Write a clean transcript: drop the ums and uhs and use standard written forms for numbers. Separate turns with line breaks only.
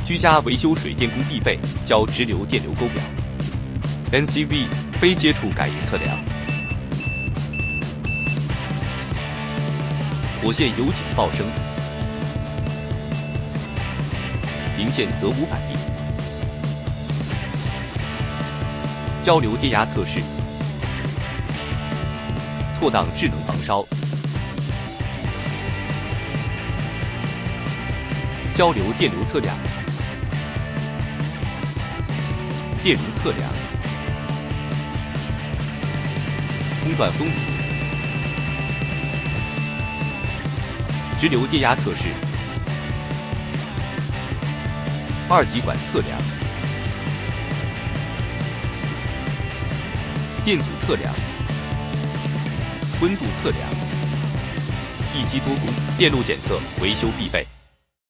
居家维修水电工必备：交直流电流沟表、NCV 非接触感应测量、火线有警报声，零线则无反应。交流电压测试，错档智能防烧。交流电流测量，电容测量，空断分离，直流电压测试，二极管测量，电阻测量，温度测量，一机多功，电路检测维修必备。